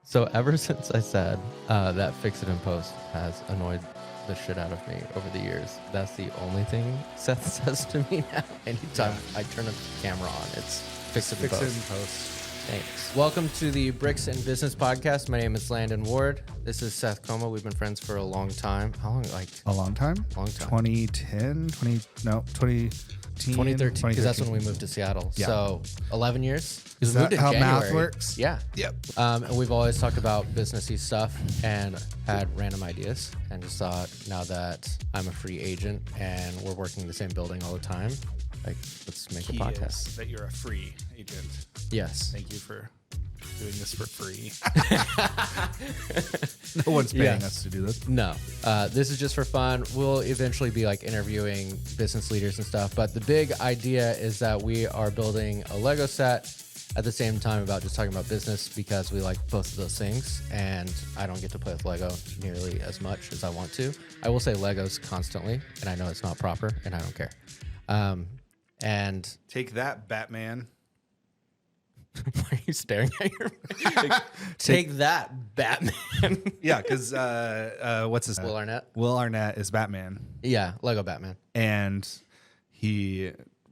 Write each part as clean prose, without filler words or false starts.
So ever since I said that FixItInPost has annoyed the shit out of me over the years, that's the only thing Seth says to me now. Anytime I turn the camera on, it's FixItInPost. Thanks. Welcome to the Bricks and Business Podcast. My name is Landon Ward. This is Seth Como. We've been friends for a long time. How long? A long time? Long time. 2013, because that's when we moved to Seattle. Yeah. So 11 years. Is that how math works? Yeah. Yep. And we've always talked about businessy stuff and had random ideas, and just thought, now that I'm a free agent and we're working in the same building all the time, like, let's make a podcast. Is that you're a free agent. Yes. Thank you for doing this for free. No one's paying us to do this. No. This is just for fun. We'll eventually be like interviewing business leaders and stuff. But the big idea is that we are building a Lego set at the same time about just talking about business, because we like both of those things. And I don't get to play with Lego nearly as much as I want to. I will say Legos constantly, and I know it's not proper, and I don't care. And take that, Batman. Why are you staring at your take that, Batman? Yeah, because what's his name? Will Arnett. Will Arnett is Batman. Yeah, Lego Batman. And he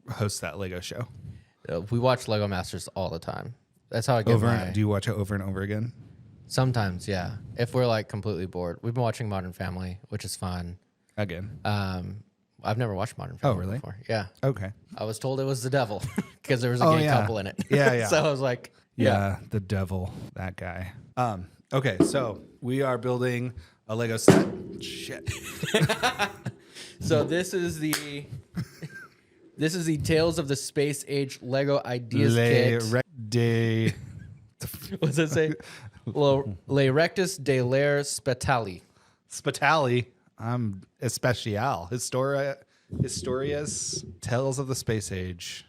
hosts that Lego show. We watch Lego Masters all the time. That's how I get Do you watch it over and over again? Sometimes, yeah. If we're like completely bored. We've been watching Modern Family, which is fun. Again. I've never watched Modern Family before. Yeah. Okay. I was told it was the devil because there was a gay couple in it. Yeah, yeah. So I was like, yeah, the devil, that guy. Okay, so we are building a Lego set. Shit. So this is the Tales of the Space Age Lego Ideas Kit. What's it say? Le Rectus de l'Air Spatali. Spatali. Especial. Historias Tales of the Space Age.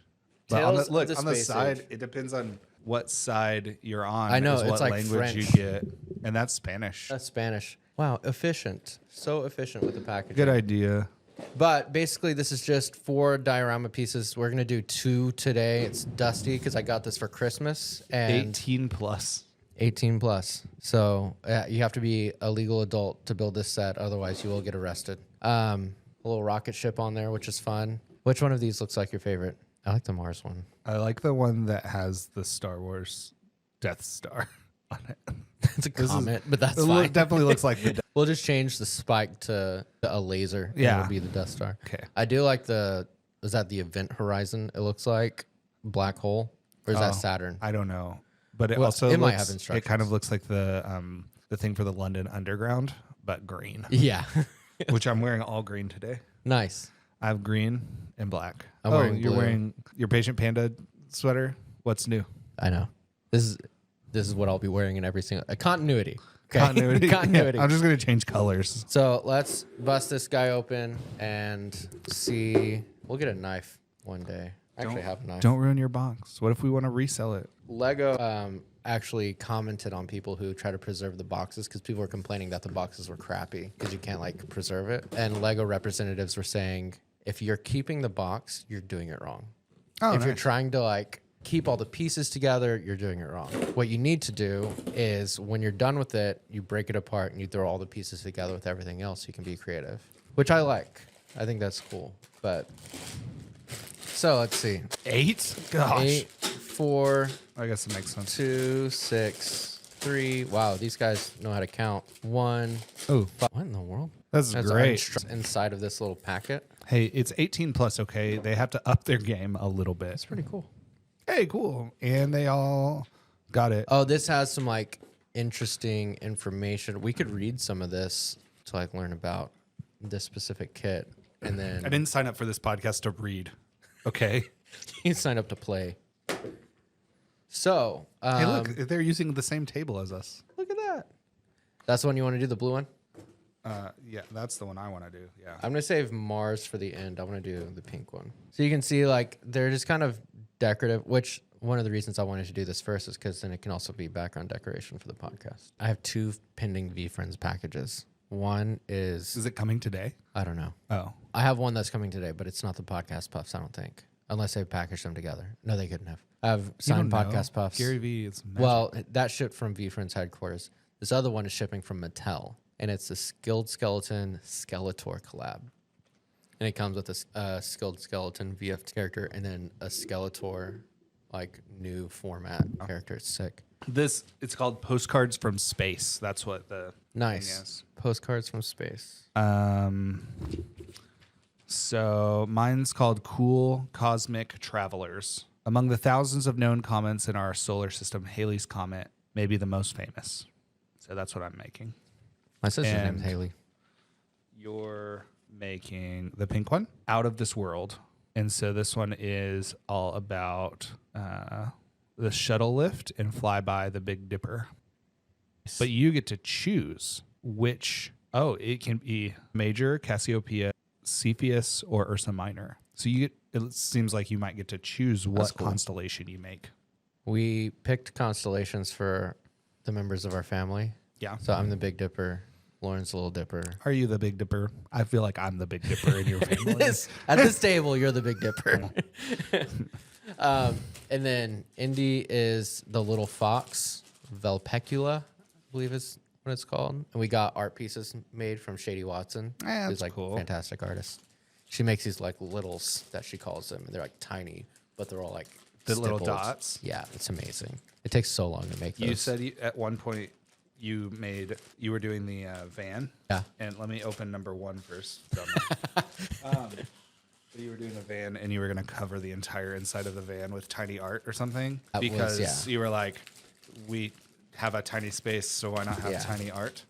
But on the side, it depends on what side you're on. I know, it's what like language French. you get. And that's Spanish. That's Spanish. Wow, efficient. So efficient with the packaging. Good idea. But basically, this is just 4 diorama pieces. We're going to do 2 today. It's dusty because I got this for Christmas. And 18 plus. 18 plus. So you have to be a legal adult to build this set. Otherwise, you will get arrested. A little rocket ship on there, which is fun. Which one of these looks like your favorite? I like the Mars one. I like the one that has the Star Wars Death Star on it. It's a comet, but that's fine. It definitely looks like the We'll just change the spike to a laser. Yeah. It'll be the Death Star. Okay. I do like is that the Event Horizon? It looks like black hole. Or is that Saturn? I don't know. But it might have instructions. It kind of looks like the thing for the London Underground, but green. Yeah. Which I'm wearing all green today. Nice. I have green and black. You're wearing your Patient Panda sweater. What's new? I know. This is what I'll be wearing in every single continuity. Okay? Continuity. Continuity. Yeah, I'm just gonna change colors. So let's bust this guy open and see. We'll get a knife one day. Actually, have a knife. Don't ruin your box. What if we want to resell it? Lego actually commented on people who try to preserve the boxes, because people were complaining that the boxes were crappy because you can't like preserve it. And Lego representatives were saying, if you're keeping the box, you're doing it wrong. If you're trying to like keep all the pieces together, you're doing it wrong. What you need to do is, when you're done with it, you break it apart and you throw all the pieces together with everything else. So you can be creative, which I like. I think that's cool. But so let's see. 8? Gosh. 8, 4. I guess it makes sense. 2, 6, 3. Wow, these guys know how to count. 1. Oh, What in the world? That's great. Inside of this little packet. Hey, it's 18 plus. Okay, they have to up their game a little bit. That's pretty cool. Hey, cool. And they all got it. Oh, this has some like interesting information. We could read some of this to like learn about this specific kit, and then I didn't sign up for this podcast to read. Okay. you sign up to play. So, hey, look, they're using the same table as us. Look at that. That's the one you want to do, the blue one? Yeah, that's the one I want to do. Yeah. I'm going to save Mars for the end. I want to do the pink one. So you can see like they're just kind of decorative, which one of the reasons I wanted to do this first is because then it can also be background decoration for the podcast. I have 2 pending VFriends packages. One is it coming today? I don't know. Oh. I have one that's coming today, but it's not the podcast puffs, I don't think. Unless they package them together. No, they couldn't have. I have You signed don't know. podcast puffs. Gary V. It's magic. Well, that shipped from VFriends headquarters. This other one is shipping from Mattel, and it's a Skilled Skeleton Skeletor collab. And it comes with a Skilled Skeleton VF character and then a Skeletor, like, new format character. It's sick. It's called Postcards from Space. That's what the thing Nice. is. Postcards from space. So mine's called Cool Cosmic Travelers. Among the thousands of known comets in our solar system, Halley's Comet may be the most famous. So that's what I'm making. My sister's And- name's Haley. You're making the pink one, Out of This World. And so this one is all about the shuttle lift and fly by the Big Dipper. But you get to choose which. Oh, it can be Major, Cassiopeia, Cepheus, or Ursa Minor. So you get. It seems like you might get to choose what cool. constellation you make. We picked constellations for the members of our family. Yeah. So I'm the Big Dipper. Lauren's the Little Dipper. Are you the Big Dipper? I feel like I'm the Big Dipper in your family. At this table, you're the Big Dipper. And then Indy is the Little Fox. Velpecula, I believe is what it's called. And we got art pieces made from Shady Watson. That's who's like cool. fantastic artist. She makes these like littles that she calls them, and they're like tiny, but they're all like The little stippled. dots? Yeah, it's amazing. It takes so long to make those. You said at one point you were doing the van. Yeah. And let me open number one first. You were doing a van and you were going to cover the entire inside of the van with tiny art or something That was- because yeah. you were like, we have a tiny space, so why not have Yeah. tiny art?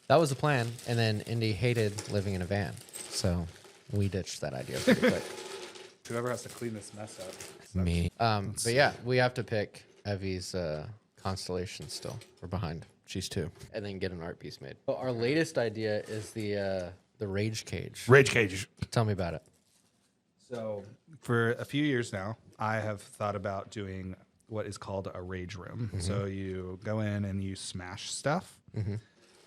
That was the plan, and then Indy hated living in a van, so we ditched that idea pretty quick. Whoever has to clean this mess up. Me. But yeah, we have to pick Evie's constellation still. We're behind. She's 2. And then get an art piece made. But our latest idea is the Rage Cage. Rage Cage. Tell me about it. So for a few years now, I have thought about doing what is called a rage room. So you go in and you smash stuff.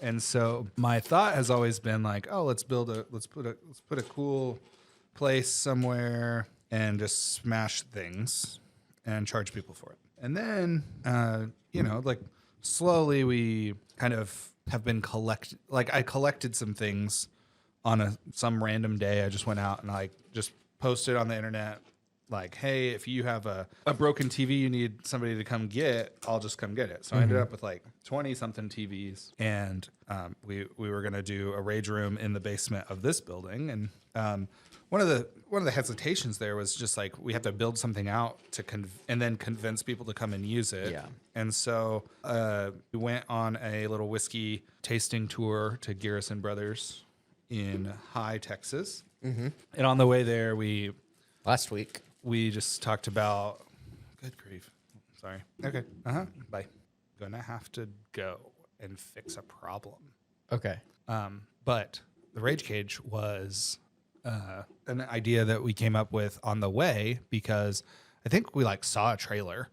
And so my thought has always been like, oh, let's put a cool place somewhere and just smash things and charge people for it. And then like slowly we kind of have been I collected some things on some random day. I just went out and I just posted on the internet like, hey, if you have a broken TV you need somebody to come get, I'll just come get it. So I ended up with like 20 something TVs, and we were gonna do a rage room in the basement of this building. And one of the hesitations there was just like we have to build something out to and then convince people to come and use it. Yeah. And so we went on a little whiskey tasting tour to Garrison Brothers in High, Texas. And on the way there, Last week. we just talked about. Good grief! Sorry. Okay. Bye. Gonna have to go and fix a problem. Okay. But the Rage Cage was an idea that we came up with on the way because I think we like saw a trailer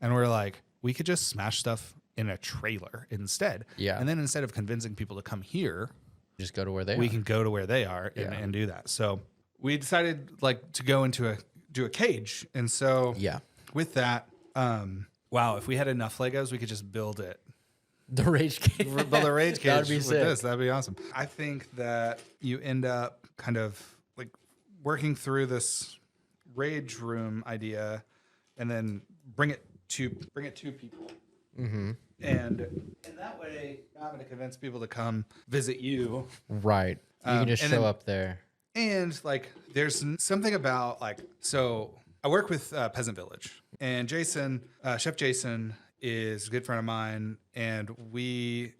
and we're like, we could just smash stuff in a trailer instead. Yeah. And then instead of convincing people to come here, Just go to where they we are. can go to where they are and do that. So we decided like to go into do a cage. And so Yeah. with that, wow, if we had enough Legos, we could just build it. The Rage Cage. Build a rage cage That'd be with sick. this. That'd be awesome. I think that you end up kind of like working through this rage room idea and then bring it to people. And in that way, you're not going to convince people to come visit you. Right. You can just and show then- up there. And like, there's something about like, so I work with Peasant Village, and Jason, Chef Jason, is a good friend of mine, and we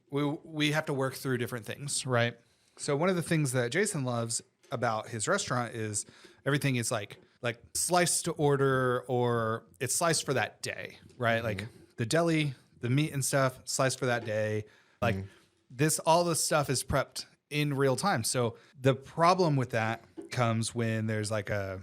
have to work through different things, right? So one of the things that Jason loves about his restaurant is everything is like sliced to order, or it's sliced for that day, right? Like the deli, the meat and stuff sliced for that day. Like all this stuff is prepped in real time. So the problem with that comes when there's like a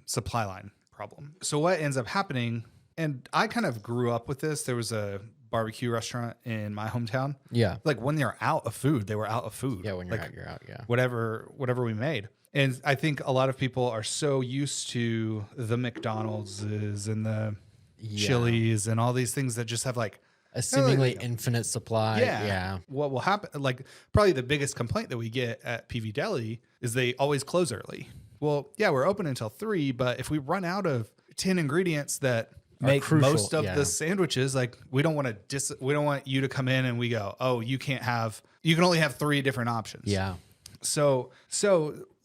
supply line problem. So what ends up happening, and I kind of grew up with this. There was a barbecue restaurant in my hometown. Yeah. Like when they're out of food, they were out of food. Yeah. When you're like, out, you're out. Yeah. whatever we made. And I think a lot of people are so used to the McDonald's and the Chili's and all these things that just have like a seemingly infinite supply. Yeah. What will happen? Like probably the biggest complaint that we get at PV Deli is they always close early. Well, yeah, we're open until 3, but if we run out of 10 ingredients that make crucial, most of the sandwiches, like we don't want you to come in and we go, oh, you can only have 3 different options. Yeah. So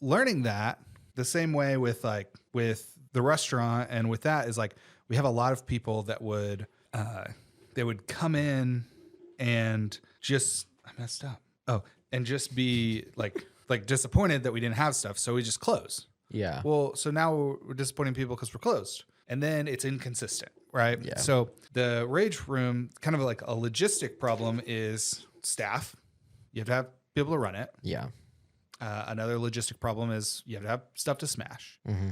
learning that the same way with the restaurant and with that is like we have a lot of people that would they would come in and just I messed up. Oh, and just be like disappointed that we didn't have stuff, so we just close. Yeah. Well, so now we're disappointing people because we're closed, and then it's inconsistent, right? Yeah. So the Rage Room, kind of like a logistic problem, is staff. You have to have people to run it. Yeah. Another logistic problem is you have to have stuff to smash. Mm-hmm.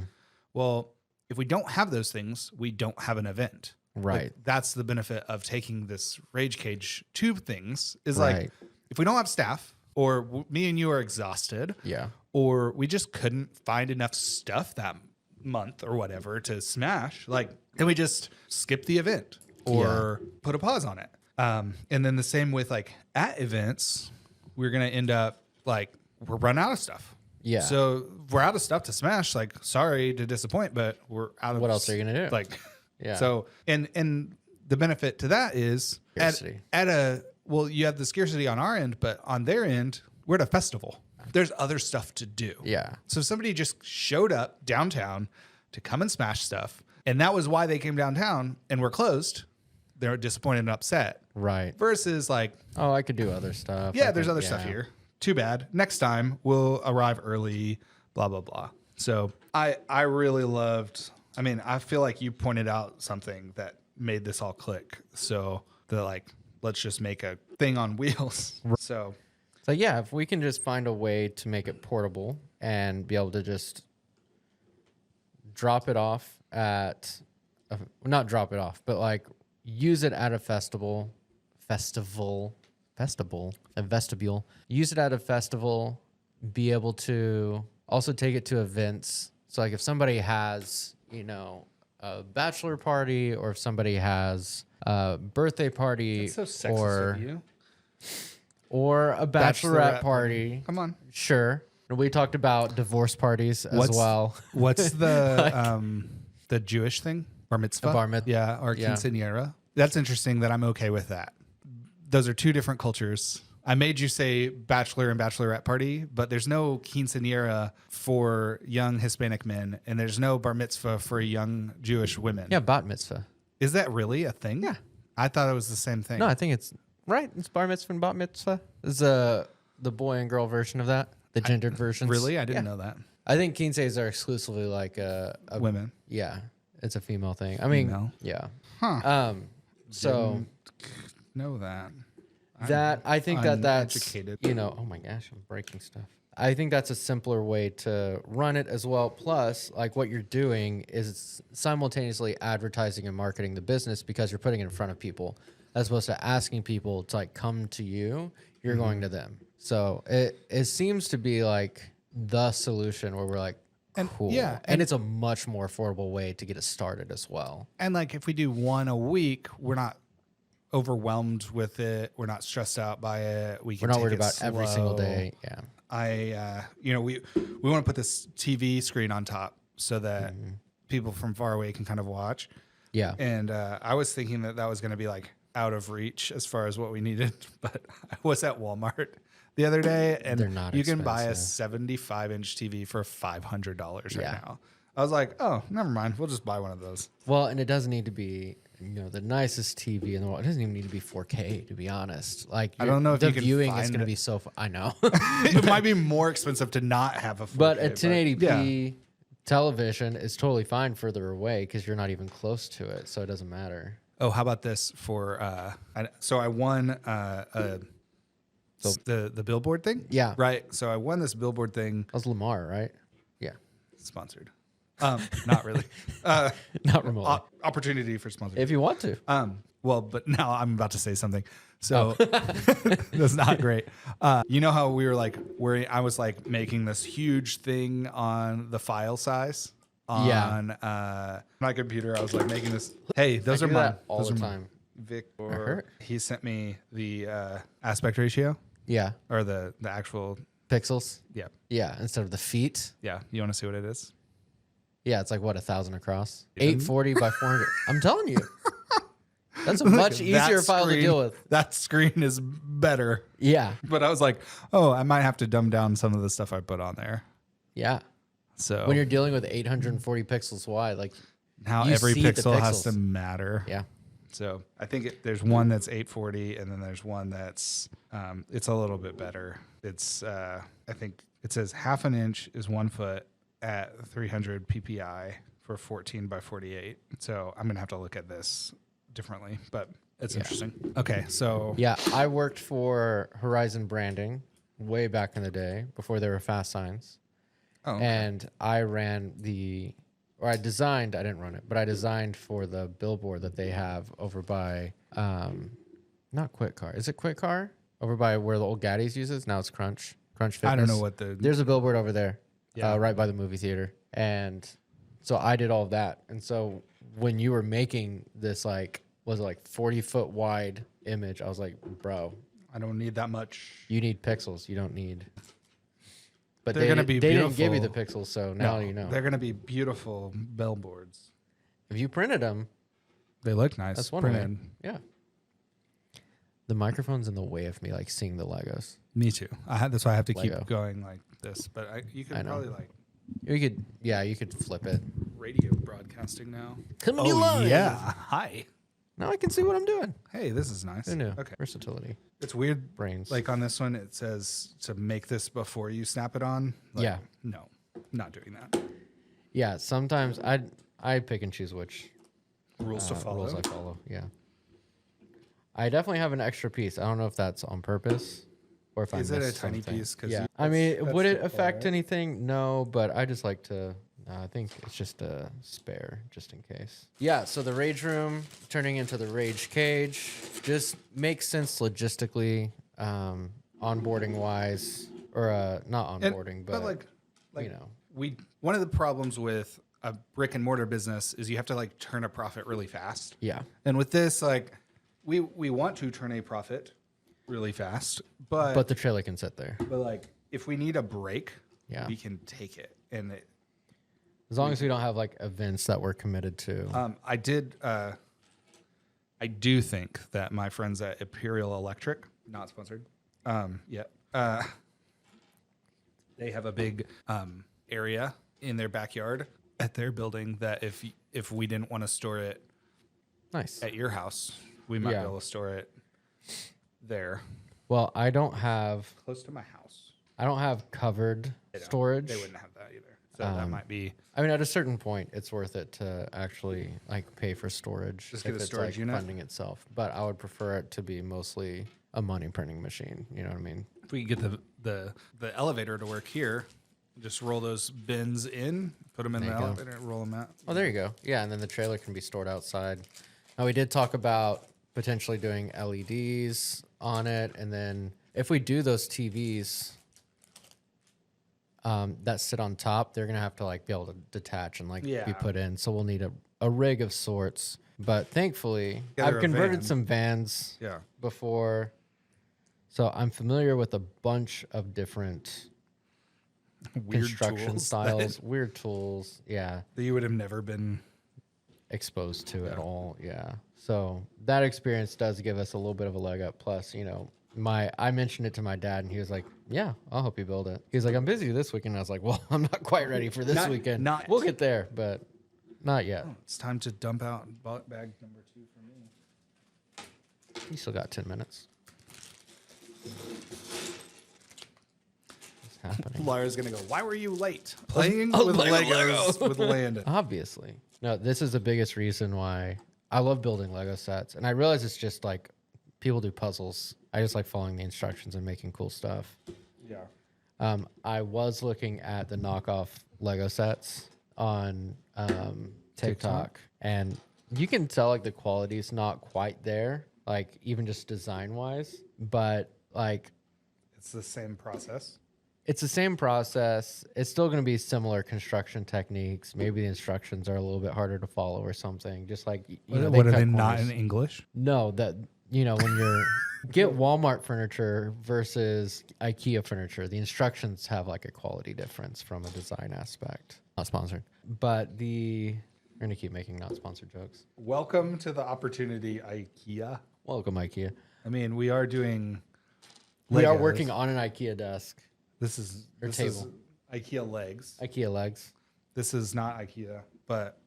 Well, if we don't have those things, we don't have an event. Right. Like, that's the benefit of taking this Rage Cage tube things is Right. like, if we don't have staff or me and you are exhausted or we just couldn't find enough stuff that month or whatever to smash, like then we just skip the event or put a pause on it. And then the same with like at events, we're going to end up like we're running out of stuff. Yeah. So we're out of stuff to smash. Like, sorry to disappoint, but we're out of What else are you gonna do? Like, Yeah. So and the benefit to that is Scarcity. you have the scarcity on our end, but on their end, we're at a festival. There's other stuff to do. Yeah. So if somebody just showed up downtown to come and smash stuff, and that was why they came downtown and we're closed, they're disappointed and upset. Right. Versus like, Oh, I could do other stuff. yeah, there's other stuff here. Too bad. Next time we'll arrive early, blah, blah, blah. So I really loved, I mean, I feel like you pointed out something that made this all click. So let's just make a thing on wheels. So yeah, if we can just find a way to make it portable and be able to just drop it off at, not drop it off, but like use it at a festival, a vestibule, use it at a festival, be able to also take it to events. So like if somebody has, a bachelor party or if somebody has a birthday party that's so sexist of you. Or a bachelorette party. Come on. Sure. And we talked about divorce parties as well. What's the the Jewish thing? Bar mitzvah? Bar mitzvah. Yeah, or quinceañera. That's interesting that I'm okay with that. Those are two different cultures. I made you say bachelor and bachelorette party, but there's no quinceañera for young Hispanic men, and there's no bar mitzvah for young Jewish women. Yeah, bat mitzvah. Is that really a thing? Yeah. I thought it was the same thing. No, I think it's right. It's bar mitzvah and bat mitzvah. It's the boy and girl version of that, the gendered versions. Really? I didn't know that. I think quinceas are exclusively like women. Yeah, it's a female thing. I mean, Female. yeah. Huh. So know that. I think that's uneducated. oh my gosh, I'm breaking stuff. I think that's a simpler way to run it as well. Plus, like what you're doing is simultaneously advertising and marketing the business because you're putting it in front of people as opposed to asking people to like come to you. You're going to them. So it seems to be like the solution where we're like, cool. Yeah. And it's a much more affordable way to get it started as well. And like if we do one a week, we're not overwhelmed with it. We're not stressed out by it. We're not worried about every single day. Yeah. We want to put this TV screen on top so that people from far away can kind of watch. Yeah. And I was thinking that was going to be like out of reach as far as what we needed, but I was at Walmart the other day and they're not you can buy a expensive. 75-inch TV for $500 Yeah. right now. I was like, oh, never mind. We'll just buy one of those. Well, and it doesn't need to be, the nicest TV in the world. It doesn't even need to be 4K, to be honest. Like, I don't know if the you can viewing is find going to it. be so. I know, It might be more expensive to not have a 4K. but a 1080p yeah. television is totally fine further away because you're not even close to it, so it doesn't matter. Oh, how about this for? I won the billboard thing. Yeah. Right. So I won this billboard thing. That was Lamar, right? Yeah. Sponsored. Not really. Not remotely. Opportunity for sponsorship. If you want to. Well, but now I'm about to say something. So that's not great. You know how we were like, I was like making this huge thing on the file size on my computer. I was like making this. Hey, those I are do mine. that all Those the are time. Victor, he sent me the aspect ratio Yeah. or the actual. Pixels. Yeah. Yeah. Instead of the feet. Yeah. You want to see what it is? Yeah. It's like what, 1,000 across? Even? 840 by 400. I'm telling you. That's a much easier file to deal with. That screen is better. Yeah. But I was like, oh, I might have to dumb down some of the stuff I put on there. Yeah. So When you're dealing with 840 pixels wide, like now you every see the pixel has to pixels. matter. Yeah. So I think there's one that's 840, and then there's one that's it's a little bit better. It's I think it says half an inch is 1 foot at 300 ppi for 14 by 48. So I'm gonna have to look at this differently, but it's interesting. Okay, so Yeah. I worked for Horizon Branding way back in the day before there were fast signs. oh, okay. And I ran I didn't run it, but I designed for the billboard that they have over by, not Quick Car. Is it Quick Car? Over by where the old Gaddy's uses? Now it's Crunch Fitness. I don't know what There's a billboard over there, Yeah. right by the movie theater. And so I did all of that. And so when you were making this, like, was it like 40-foot wide image? I was like, bro, I don't need that much. you need pixels. You don't need. But They're gonna be they didn't give you the beautiful. pixels, so now No, you know. they're gonna be beautiful billboards. If you printed them, They look nice. that's one printed. way. Yeah. The microphone's in the way of me, like, seeing the Legos. Me too. That's why I have to Lego. keep going like this. But you I could know. probably like You could flip it. radio broadcasting now. Coming to you live. yeah. Hi. Now I can see what I'm doing. Hey, this is nice. Who knew? Okay. Versatility. It's weird. Brains. Like on this one, it says to make this before you snap it on. Like, Yeah. No, not doing that. Yeah, sometimes I pick and choose which Rules to follow. rules I follow. Yeah. I definitely have an extra piece. I don't know if that's on purpose or if I Is it a missed tiny something. piece? 'Cause Yeah. you- I mean, that's would the it affect point. anything? No, but I just like to. I think it's just a spare, just in case. Yeah. So the rage room turning into the rage cage just makes sense logistically, onboarding wise, or not And- onboarding, but like you know. one of the problems with a brick and mortar business is you have to like turn a profit really fast. Yeah. And with this, like we want to turn a profit really fast, but the trailer can sit there. like if we need a break, Yeah. we can take it. And As long as we don't have like events that we're committed to. I do think that my friends at Imperial Electric, not sponsored yet, they have a big area in their backyard at their building that if we didn't want to store it Nice. at your house, we might Yeah. be able to store it there. Well, I don't have Close to my house. covered They don't. storage. They wouldn't have that either. So that might be. I mean, at a certain point, it's worth it to actually like pay for storage. Just get if a it's, storage like, unit? funding itself. But I would prefer it to be mostly a money printing machine. You know what I mean? If we could get the elevator to work here, just roll those bins in, put them in There the you go. elevator, and roll them out. Oh, there you go. Yeah, and then the trailer can be stored outside. Now we did talk about potentially doing LEDs on it, and then if we do those TVs that sit on top, they're gonna have to like be able to detach and like be Yeah. put in. So we'll need a rig of sorts. But thankfully, Together I've a converted van. some vans Yeah. before, so I'm familiar with a bunch of different Weird construction tools styles, weird tools. Yeah. that you would have never been. Exposed to at all. Yeah. So that experience does give us a little bit of a leg up. Plus, you know, I mentioned it to my dad and he was like, yeah, I'll help you build it. He was like, I'm busy this weekend. I was like, well, I'm not quite ready for this weekend. We'll get there, but not yet. It's time to dump out bag number 2 for me. You still got 10 minutes. What's happening? Laura's gonna go. Why were you late? Playing Oh, with Lego. Legos with Landon. Obviously. No, this is the biggest reason why I love building Lego sets. And I realize it's just like people do puzzles. I just like following the instructions and making cool stuff. Yeah. I was looking at the knockoff Lego sets on TikTok, and you can tell like the quality is not quite there, like even just design wise, but like It's the same process. it's the same process. It's still going to be similar construction techniques. Maybe the instructions are a little bit harder to follow or something. Just like What are cut they not corners. in English? No, that when you're get Walmart furniture versus IKEA furniture, the instructions have like a quality difference from a design aspect. Not sponsored, but we're gonna keep making not sponsored jokes. Welcome to the opportunity, IKEA. Welcome, IKEA. I mean, we are doing. We are Legos. working on an IKEA desk. This is table. IKEA legs. IKEA legs. This is not IKEA, but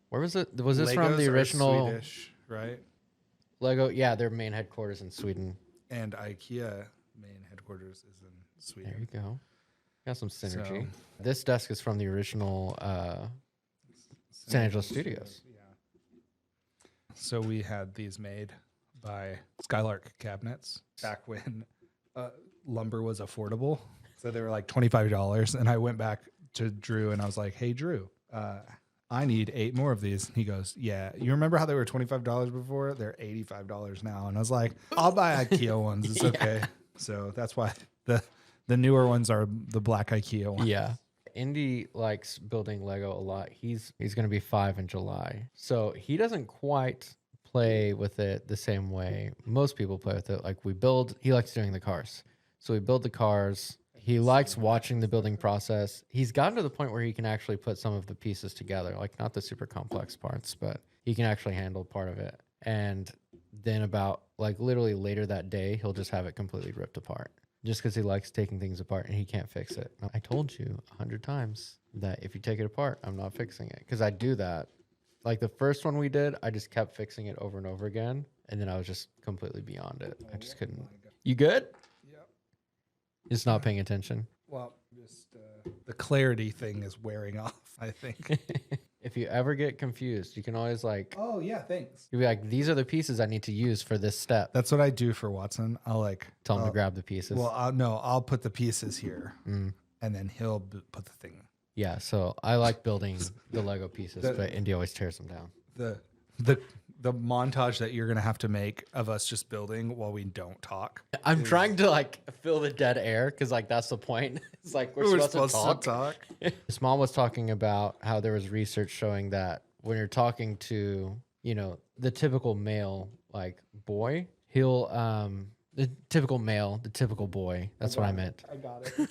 Where was it? Was this Legos from the are original Swedish, right? Lego? Yeah, their main headquarters in Sweden. And IKEA main headquarters is in Sweden. There you go. Got some synergy. So- This desk is from the original San Angelo Studios. Yeah. So we had these made by Skylark Cabinets back when lumber was affordable. So they were like $25. And I went back to Drew and I was like, hey, Drew, I need 8 more of these. And he goes, yeah, you remember how they were $25 before? They're $85 now. And I was like, I'll buy IKEA ones. It's okay. So that's why the newer ones are the black IKEA ones. Yeah. Indy likes building Lego a lot. He's going to be 5 in July. So he doesn't quite play with it the same way most people play with it. Like he likes doing the cars. So we build the cars. He likes watching the building process. He's gotten to the point where he can actually put some of the pieces together, like not the super complex parts, but he can actually handle part of it. And then about like literally later that day, he'll just have it completely ripped apart just because he likes taking things apart and he can't fix it. I told you 100 times that if you take it apart, I'm not fixing it because I do that. Like the first one we did, I just kept fixing it over and over again. And then I was just completely beyond it. I just couldn't. You good? Just not paying attention. Well, just the clarity thing is wearing off, I think. If you ever get confused, you can always like, Oh, yeah, thanks. you'll be like, these are the pieces I need to use for this step. That's what I do for Watson. I'll like Tell him to grab the pieces. Well, I'll put the pieces here, and then he'll put the thing. Yeah, so I like building the Lego pieces, but Indy always tears them down. The montage that you're gonna have to make of us just building while we don't talk. I'm trying to like fill the dead air because like that's the point. It's like we're supposed to talk. His mom was talking about how there was research showing that when you're talking to, the typical male like boy, he'll the typical boy. That's what I meant. I got it.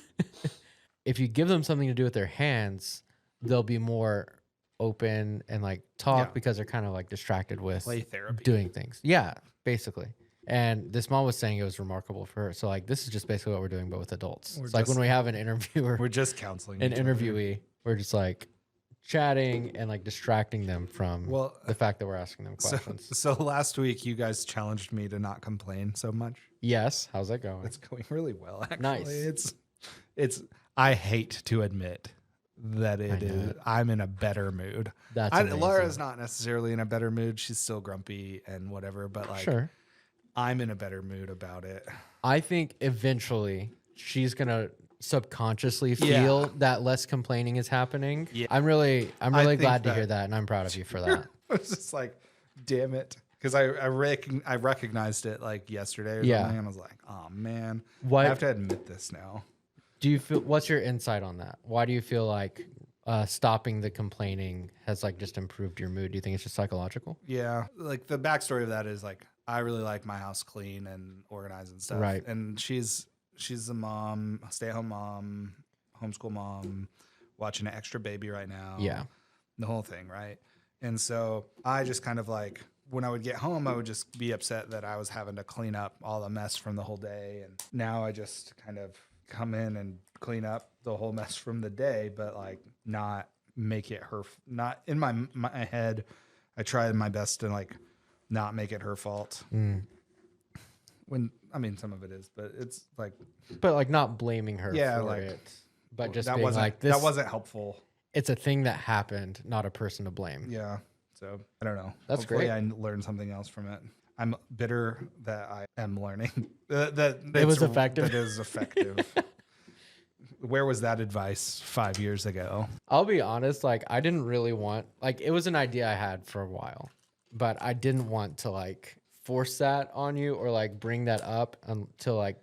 If you give them something to do with their hands, they'll be more open and like talk because they're kind of like distracted with Play therapy. doing things. Yeah, basically. And this mom was saying it was remarkable for her. So like this is just basically what we're doing, but with adults. It's like when we have an interviewer, We're just counseling an each other. interviewee, we're just like chatting and like distracting them from the fact that we're asking them questions. So last week you guys challenged me to not complain so much. Yes. How's that going? It's going really well, actually. Nice. It's I hate to admit that it is. I'm in a better mood. That's amazing. Laura's not necessarily in a better mood. She's still grumpy and whatever, but like Sure. I'm in a better mood about it. I think eventually she's gonna subconsciously feel that less complaining is happening. Yeah. I'm really glad to hear that, and I'm proud of you for that. I was just like, damn it. Because I recognized it like yesterday or something, and I was like, oh man. I have to admit this now. Do you feel? What's your insight on that? Why do you feel like stopping the complaining has like just improved your mood? Do you think it's just psychological? Yeah, like the backstory of that is like I really like my house clean and organized and stuff. Right. And she's a mom, stay-at-home mom, homeschool mom, watching an extra baby right now. Yeah. The whole thing, right? And so I just kind of like when I would get home, I would just be upset that I was having to clean up all the mess from the whole day. And now I just kind of come in and clean up the whole mess from the day, but like not make it not in my head. I tried my best to like not make it her fault. When I mean, some of it is, but it's like, but like not blaming her for like, it, but just that being wasn't like this. That wasn't helpful. It's a thing that happened, not a person to blame. Yeah. So I don't know. That's Hopefully great. I learned something else from it. I'm bitter that I am learning that it was effective. That is effective. where was that advice 5 years ago? I'll be honest, like I didn't really want like it was an idea I had for a while, but I didn't want to like force that on you or like bring that up until like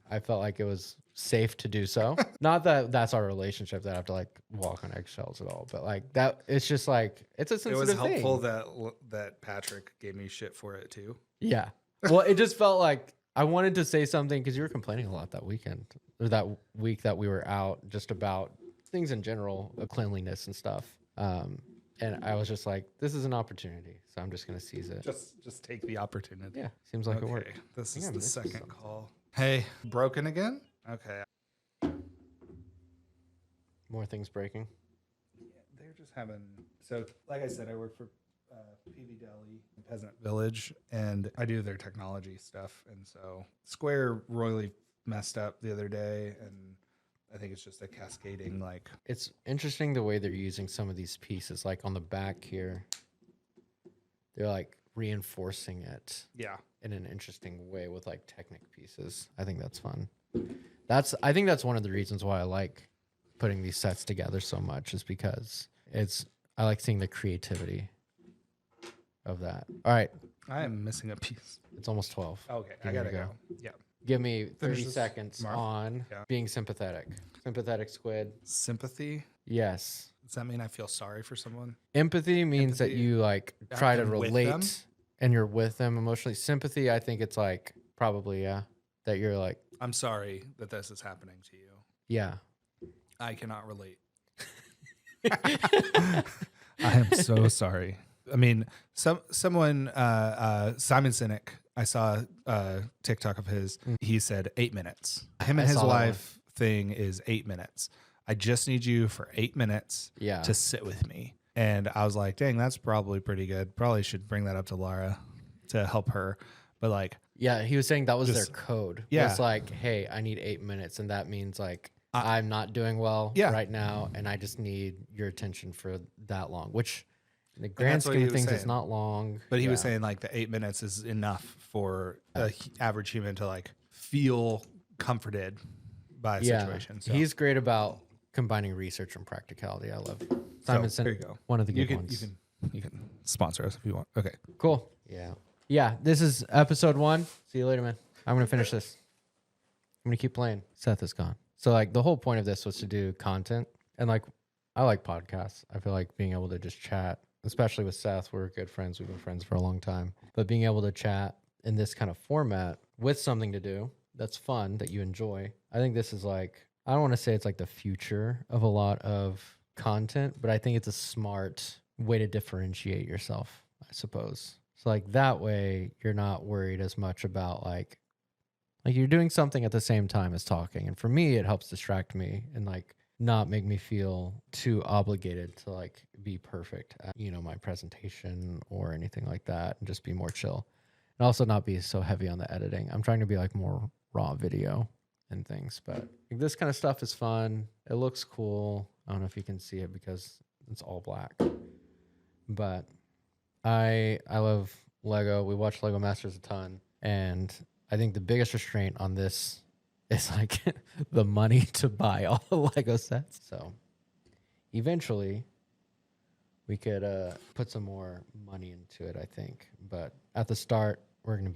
I felt like it was safe to do so. Not that that's our relationship that I have to like walk on eggshells at all, but like that it's just like it's a It sensitive was helpful thing. that Patrick gave me shit for it too. Yeah. Well, it just felt like I wanted to say something because you were complaining a lot that weekend or that week that we were out just about things in general, of cleanliness and stuff. And I was just like, this is an opportunity, so I'm just gonna seize it. Just take the opportunity. Yeah, seems like it worked. Okay, this I think is I the missed second something. call. Hey, broken again? Okay. More things breaking. They're just having. So, like I said, I work for PV Deli, Peasant Village, and I do their technology stuff. And so, Square royally messed up the other day, and I think it's just a cascading like. It's interesting the way they're using some of these pieces. Like on the back here, they're like reinforcing it Yeah. in an interesting way with like Technic pieces. I think that's fun. I think that's one of the reasons why I like putting these sets together so much is because I like seeing the creativity of that. All right, I am missing a piece. it's almost 12. Okay, Give I me a gotta go. go. Yeah. Give me 30 Finish this, seconds Mark. on Yeah. being sympathetic. Sympathetic squid. Sympathy. Yes. Does that mean I feel sorry for someone? Empathy means that Empathy. you like try to I'm with relate them? and you're with them emotionally. Sympathy, I think it's like probably, yeah, that you're like, I'm sorry that this is happening to you. yeah. I cannot relate. I am so sorry. I mean, someone Simon Sinek. I saw a TikTok of his. He said 8 minutes. Him and I his saw that wife thing is 8 minutes. I just need you for 8 minutes Yeah. to sit with me. And I was like, dang, that's probably pretty good. Probably should bring that up to Lara to help her. But like, Yeah, he was saying that was Just- their code. yeah. It's like, hey, I need 8 minutes, and that means like I- I'm not doing well Yeah. right now, and I just need your attention for that long. Which, in the grand that's what scheme he of was things, is saying. not long. But he was Yeah. saying like the 8 minutes is enough for the average human to like feel comforted by a situation. So He's great about combining research and practicality. I love Simon so, there Sinek, you go. one of the You good can, ones. you can sponsor us if you want. Okay. Cool. Yeah. Yeah. This is episode 1. See you later, man. I'm gonna finish this. I'm gonna keep playing. Seth is gone. So like the whole point of this was to do content, and like I like podcasts. I feel like being able to just chat, especially with Seth. We're good friends. We've been friends for a long time. But being able to chat in this kind of format with something to do that's fun, that you enjoy. I think this is like, I don't want to say it's like the future of a lot of content, but I think it's a smart way to differentiate yourself, I suppose. So like that way you're not worried as much about like you're doing something at the same time as talking. And for me, it helps distract me and like not make me feel too obligated to like be perfect at, my presentation or anything like that, and just be more chill. And also not be so heavy on the editing. I'm trying to be like more raw video and things, but like, this kind of stuff is fun. It looks cool. I don't know if you can see it because it's all black, but I love Lego. We watch Lego Masters a ton, and I think the biggest restraint on this is like the money to buy all the Lego sets. So eventually we could put some more money into it, I think. But at the start, we're gonna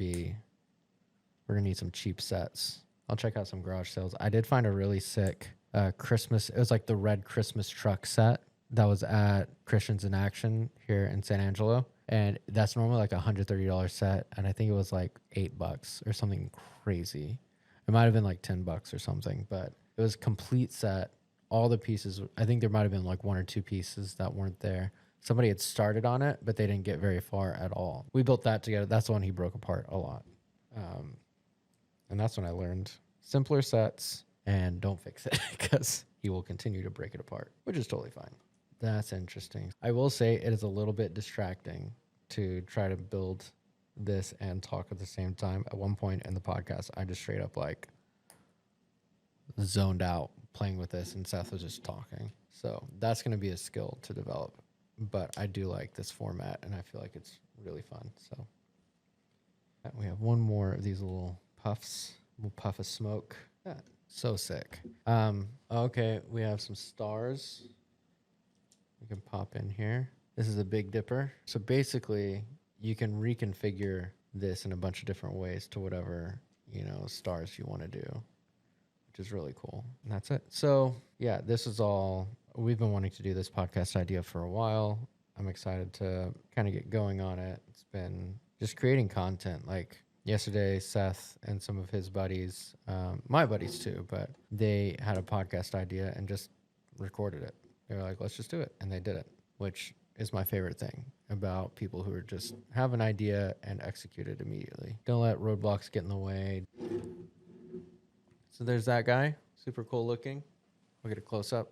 need some cheap sets. I'll check out some garage sales. I did find a really sick Christmas. It was like the red Christmas truck set that was at Christians in Action here in San Angelo. And that's normally like $130 set. And I think it was like $8 or something crazy. It might have been like $10 or something, but it was complete set. All the pieces, I think there might have been like 1 or 2 pieces that weren't there. Somebody had started on it, but they didn't get very far at all. We built that together. That's the one he broke apart a lot. And that's when I learned simpler sets and don't fix it because he will continue to break it apart, which is totally fine. That's interesting. I will say it is a little bit distracting to try to build this and talk at the same time. At one point in the podcast, I just straight up like zoned out playing with this, and Seth was just talking. So that's going to be a skill to develop. But I do like this format, and I feel like it's really fun. So we have one more of these little puffs, little puff of smoke. Yeah, So sick. Okay, we have some stars. We can pop in here. This is a Big Dipper. So basically, you can reconfigure this in a bunch of different ways to whatever, stars you want to do, which is really cool. And that's it. So, yeah, this is all. We've been wanting to do this podcast idea for a while. I'm excited to kind of get going on it. It's been just creating content. Like yesterday, Seth and some of his buddies, my buddies too, but they had a podcast idea and just recorded it. They were like, let's just do it. And they did it, which is my favorite thing about people who are just have an idea and execute it immediately. Don't let roadblocks get in the way. So there's that guy, super cool looking. We'll get a close up.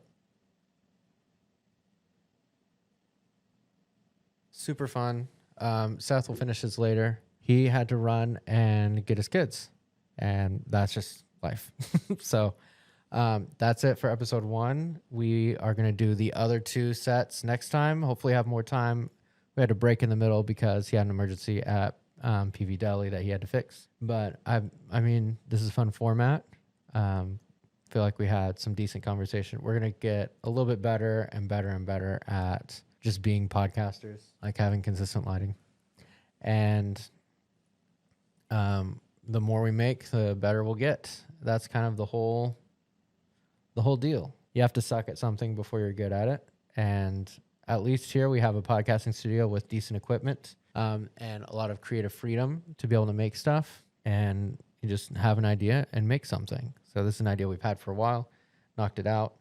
Super fun. Seth will finish his later. He had to run and get his kids, and that's just life. So that's it for episode 1. We are going to do the other 2 sets next time. Hopefully have more time. We had a break in the middle because he had an emergency at PV Deli that he had to fix. But I mean, this is a fun format. Feel like we had some decent conversation. We're going to get a little bit better and better and better at just being podcasters, like having consistent lighting. And the more we make, the better we'll get. That's kind of the whole deal. You have to suck at something before you're good at it. And at least here we have a podcasting studio with decent equipment and a lot of creative freedom to be able to make stuff. And you just have an idea and make something. So this is an idea we've had for a while, knocked it out.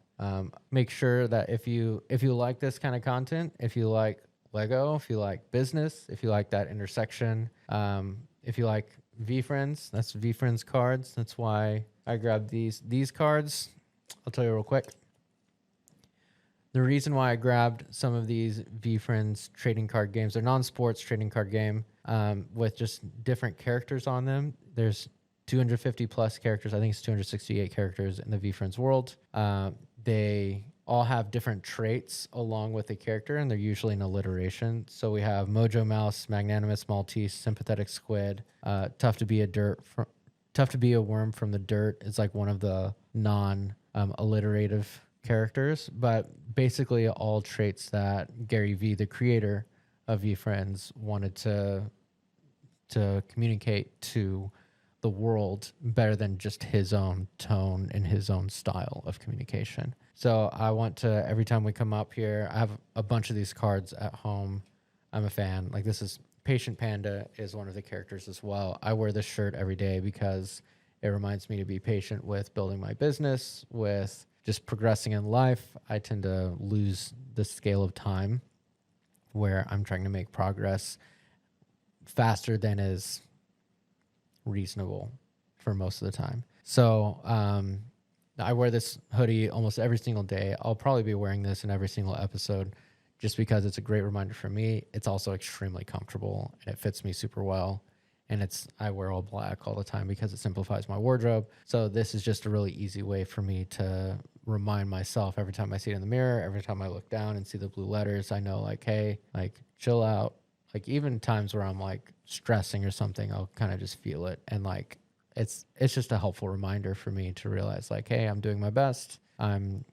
Make sure that if you like this kind of content, if you like Lego, if you like business, if you like that intersection, if you like VFriends, that's VFriends cards. That's why I grabbed these cards. I'll tell you real quick. The reason why I grabbed some of these VFriends trading card games, they're non-sports trading card game with just different characters on them. There's 250 plus characters. I think it's 268 characters in the VFriends world. They all have different traits along with the character, and they're usually an alliteration. So we have Mojo Mouse, Magnanimous Maltese, Sympathetic Squid, Tough to be a worm from the dirt is like one of the non-alliterative characters, but basically all traits that Gary Vee, the creator of VFriends, wanted to communicate to the world better than just his own tone and his own style of communication. So I want to, every time we come up here, I have a bunch of these cards at home. I'm a fan. Like this is Patient Panda is one of the characters as well. I wear this shirt every day because it reminds me to be patient with building my business, with just progressing in life. I tend to lose the scale of time where I'm trying to make progress faster than is reasonable for most of the time. So I wear this hoodie almost every single day. I'll probably be wearing this in every single episode just because it's a great reminder for me. It's also extremely comfortable and it fits me super well. And I wear all black all the time because it simplifies my wardrobe. So this is just a really easy way for me to remind myself every time I see it in the mirror, every time I look down and see the blue letters, I know like, hey, like chill out. Like even times where I'm like stressing or something, I'll kind of just feel it. And like, it's just a helpful reminder for me to realize like, hey, I'm doing my best. I'm,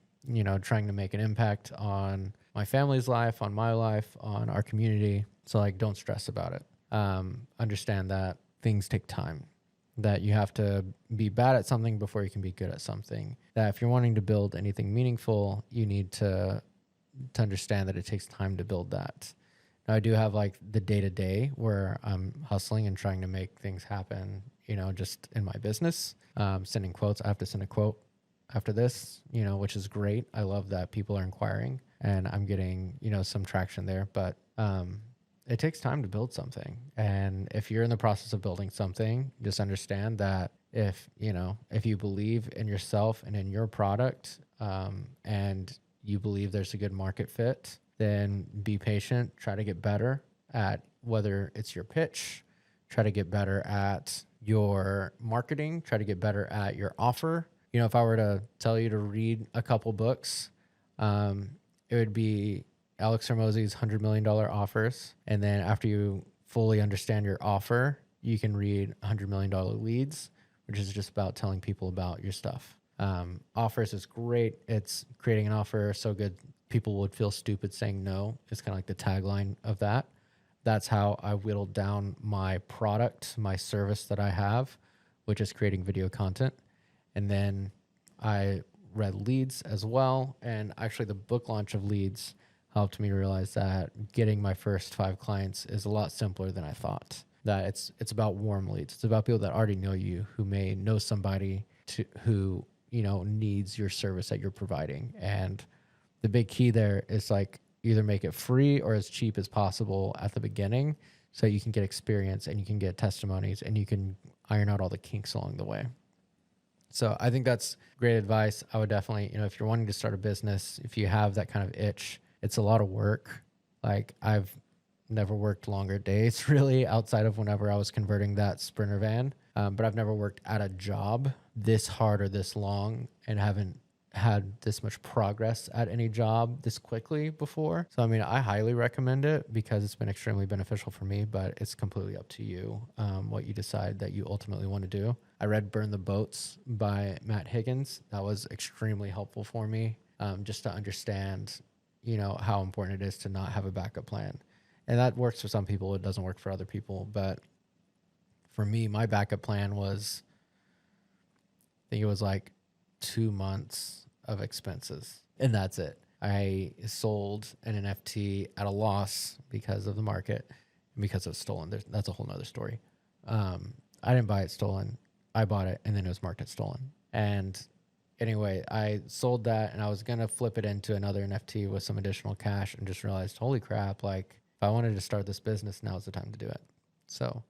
trying to make an impact on my family's life, on my life, on our community. So like, don't stress about it. Understand that things take time, that you have to be bad at something before you can be good at something, that if you're wanting to build anything meaningful, you need to understand that it takes time to build that. Now, I do have like the day-to-day where I'm hustling and trying to make things happen, just in my business, sending quotes. I have to send a quote after this, which is great. I love that people are inquiring and I'm getting, some traction there, but, it takes time to build something. And if you're in the process of building something, just understand that if you believe in yourself and in your product, and you believe there's a good market fit, then be patient, try to get better at whether it's your pitch, try to get better at your marketing, try to get better at your offer. If I were to tell you to read a couple books, it would be Alex Hormozi's $100 million offers. And then after you fully understand your offer, you can read $100 million leads, which is just about telling people about your stuff. Offers is great. It's creating an offer so good people would feel stupid saying no. It's kind of like the tagline of that. That's how I whittled down my product, my service that I have, which is creating video content. And then I read Leads as well. And actually the book launch of Leads helped me realize that getting my first 5 clients is a lot simpler than I thought. That it's about warm leads. It's about people that already know you, who may know somebody who, needs your service that you're providing. And the big key there is like either make it free or as cheap as possible at the beginning so you can get experience and you can get testimonies and you can iron out all the kinks along the way. So I think that's great advice. I would definitely, if you're wanting to start a business, if you have that kind of itch, it's a lot of work. Like I've never worked longer days really outside of whenever I was converting that Sprinter van. But I've never worked at a job this hard or this long and haven't had this much progress at any job this quickly before. So, I highly recommend it because it's been extremely beneficial for me, but it's completely up to you what you decide that you ultimately want to do. I read Burn the Boats by Matt Higgins. That was extremely helpful for me just to understand, how important it is to not have a backup plan. And that works for some people. It doesn't work for other people. But for me, my backup plan was, I think it was like 2 months of expenses. And that's it. I sold an NFT at a loss because of the market and because it was stolen. That's a whole nother story. I didn't buy it stolen. I bought it and then it was marked as stolen. And anyway, I sold that and I was going to flip it into another NFT with some additional cash and just realized, holy crap, like if I wanted to start this business, now's the time to do it. So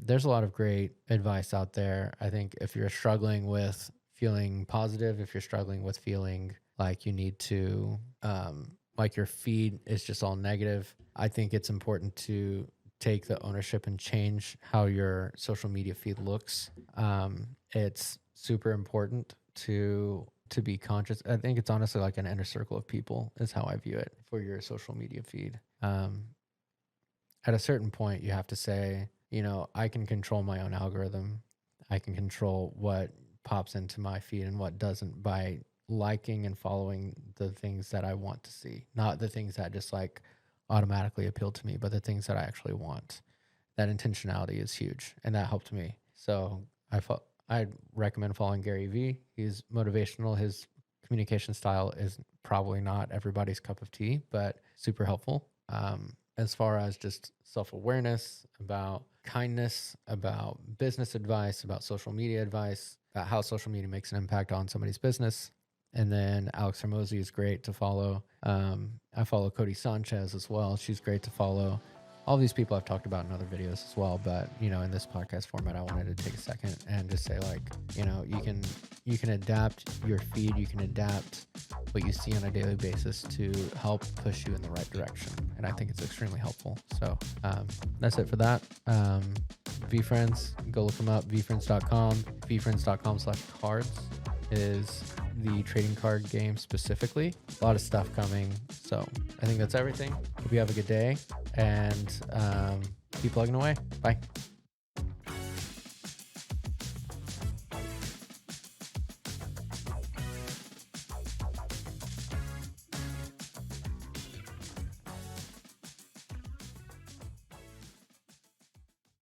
there's a lot of great advice out there. I think if you're struggling with feeling positive, if you're struggling with feeling like you need to, like your feed is just all negative, I think it's important to take the ownership and change how your social media feed looks. It's super important to be conscious. I think it's honestly like an inner circle of people is how I view it for your social media feed. At a certain point, you have to say, I can control my own algorithm. I can control what pops into my feed and what doesn't by liking and following the things that I want to see, not the things that just like automatically appeal to me, but the things that I actually want. That intentionality is huge, and that helped me. So I'd recommend following Gary Vee. He's motivational. His communication style is probably not everybody's cup of tea, but super helpful. As far as just self-awareness, about kindness, about business advice, about social media advice, about how social media makes an impact on somebody's business. And then Alex Hermosi is great to follow. I follow Cody Sanchez as well. She's great to follow. All these people I've talked about in other videos as well, but in this podcast format, I wanted to take a second and just say, like, you can adapt your feed, you can adapt what you see on a daily basis to help push you in the right direction, and I think it's extremely helpful. So that's it for that. VeeFriends, go look them up. VeeFriends.com. VeeFriends.com/cards is the trading card game specifically. A lot of stuff coming. So I think that's everything. Hope you have a good day and keep plugging away. Bye.